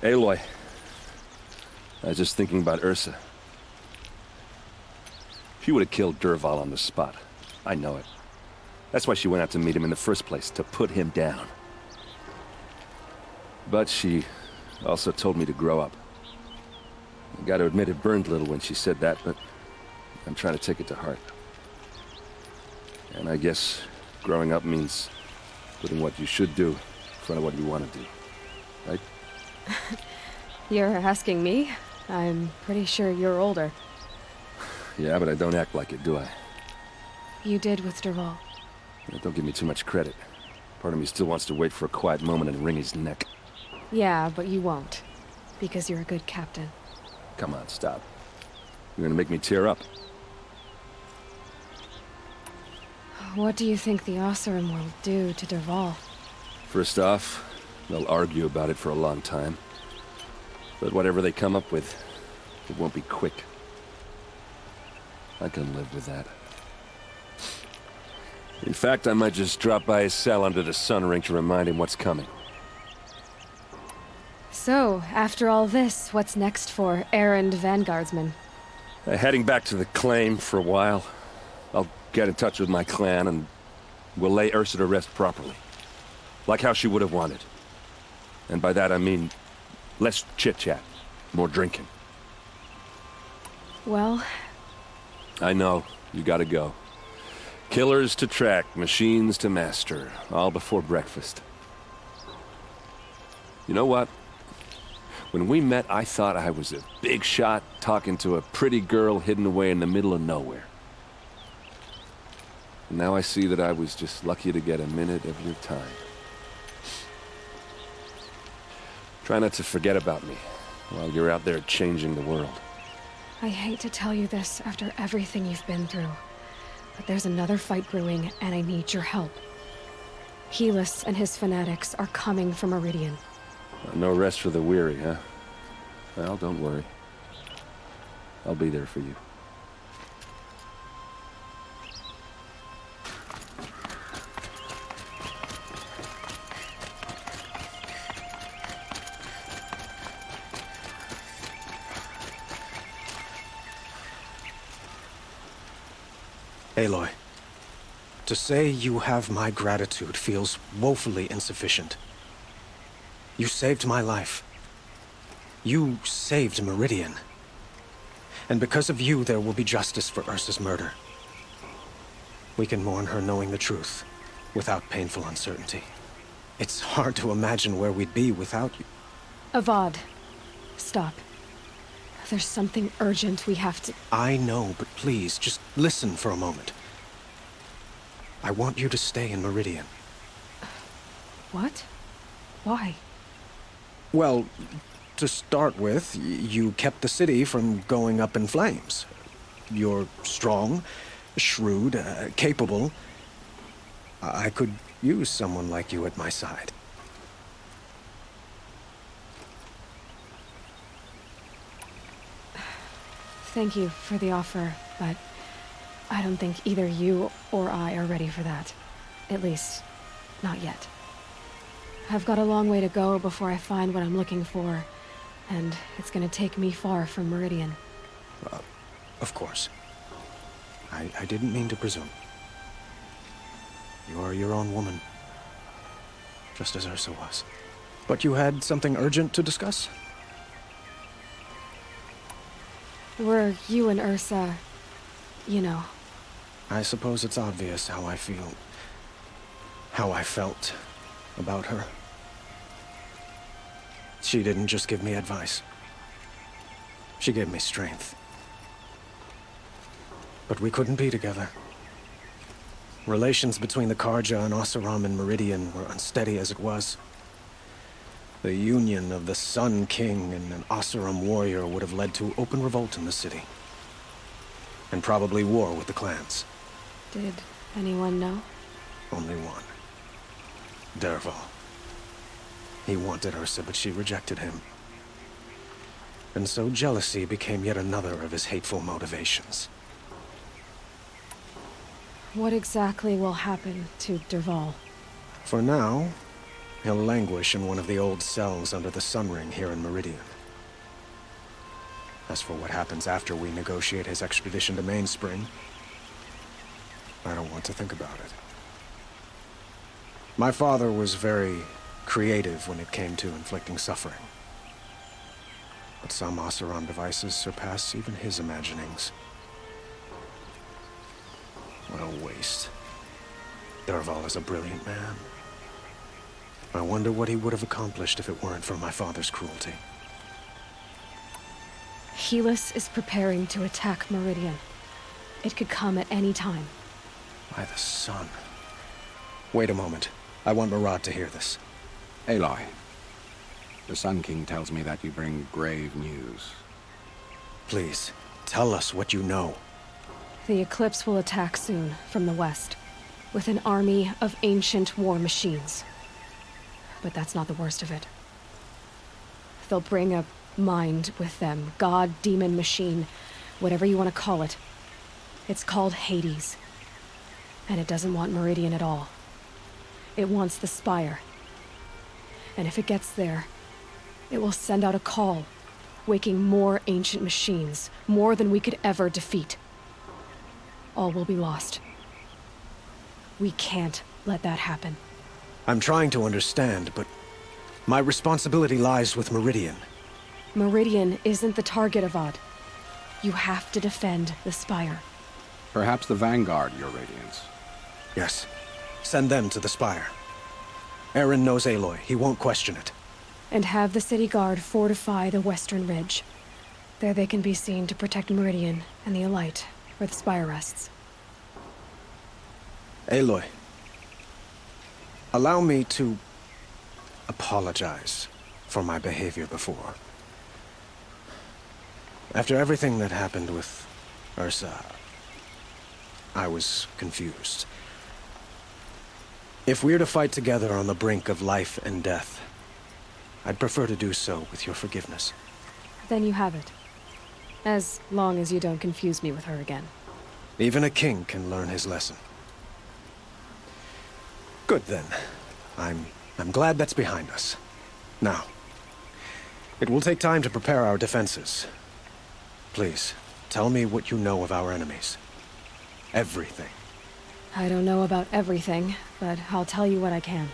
Aloy, I was just thinking about Ursa. She would have killed Dervahl on the spot. I know it. That's why she went out to meet him in the first place, to put him down. But she also told me to grow up. I gotta admit it burned a little when she said that, but I'm trying to take it to heart. And I guess growing up means putting what you should do in front of what you want to do. Right? You're asking me? I'm pretty sure you're older. Yeah, but I don't act like it, do I? You did with Dervahl. Yeah, don't give me too much credit. Part of me still wants to wait for a quiet moment and wring his neck. Yeah, but you won't. Because you're a good captain. Come on, stop. You're gonna make me tear up. What do you think the Oseram will do to Dervahl? First off, they'll argue about it for a long time. But whatever they come up with, it won't be quick. I can live with that. In fact, I might just drop by his cell under the sun ring to remind him what's coming. So, after all this, what's next for Erend Vanguardsman? Heading back to the claim for a while. I'll get in touch with my clan and we'll lay Ursa to rest properly. Like how she would have wanted. And by that I mean less chit-chat, more drinking. Well... I know, you gotta go. Killers to track, machines to master, all before breakfast. You know what? When we met, I thought I was a big shot talking to a pretty girl hidden away in the middle of nowhere. And now I see that I was just lucky to get a minute of your time. Try not to forget about me while you're out there changing the world. I hate to tell you this after everything you've been through, but there's another fight brewing and I need your help. Helis and his fanatics are coming for Meridian. No rest for the weary, huh? Well, don't worry. I'll be there for you. Aloy, to say you have my gratitude feels woefully insufficient. You saved my life. You saved Meridian. And because of you, there will be justice for Ursa's murder. We can mourn her knowing the truth, without painful uncertainty. It's hard to imagine where we'd be without you. Avad, stop. There's something urgent we have to... I know, but please, just listen for a moment. I want you to stay in Meridian. What? Why? Well, to start with, you kept the city from going up in flames. You're strong, shrewd, capable. I could use someone like you at my side. Thank you for the offer, but I don't think either you or I are ready for that. At least, not yet. I've got a long way to go before I find what I'm looking for, and it's gonna take me far from Meridian. Of course. I didn't mean to presume. You're your own woman, just as Ursa was. But you had something urgent to discuss? Were you and Ursa, you know. I suppose it's obvious how I feel, how I felt about her. She didn't just give me advice. She gave me strength. But we couldn't be together. Relations between the Karja and Oseram and Meridian were unsteady as it was. The union of the Sun King and an Oseram warrior would have led to open revolt in the city. and probably war with the clans. Did anyone know? Only one. Dervahl. He wanted Ursa, but she rejected him. And so jealousy became yet another of his hateful motivations. What exactly will happen to Dervahl? For now, he'll languish in one of the old cells under the Sun Ring here in Meridian. As for what happens after we negotiate his extradition to Mainspring, I don't want to think about it. My father was very creative when it came to inflicting suffering. But some Oseram devices surpass even his imaginings. What a waste. Dervahl is a brilliant man. I wonder what he would have accomplished if it weren't for my father's cruelty. Helis is preparing to attack Meridian. It could come at any time. By the sun. Wait a moment. I want Murad to hear this. Aloy, the Sun King tells me that you bring grave news. Please, tell us what you know. The Eclipse will attack soon, from the west, with an army of ancient war machines. But that's not the worst of it. They'll bring a mind with them, god, demon, machine, whatever you want to call it. It's called Hades. And it doesn't want Meridian at all. It wants the Spire. And if it gets there, it will send out a call, waking more ancient machines, more than we could ever defeat. All will be lost. We can't let that happen. I'm trying to understand, but my responsibility lies with Meridian. Meridian isn't the target, Avad. You have to defend the Spire. Perhaps the Vanguard, Your Radiance. Yes. Send them to the Spire. Eren knows Aloy. He won't question it. And have the city guard fortify the western ridge. There they can be seen to protect Meridian and the Elite, where the Spire rests. Aloy. Allow me to apologize for my behavior before. After everything that happened with Ursa, I was confused. If we're to fight together on the brink of life and death, I'd prefer to do so with your forgiveness. Then you have it. As long as you don't confuse me with her again. Even a king can learn his lesson. Good then. I'm glad that's behind us. Now, it will take time to prepare our defenses. Please, tell me what you know of our enemies. Everything. I don't know about everything, but I'll tell you what I can.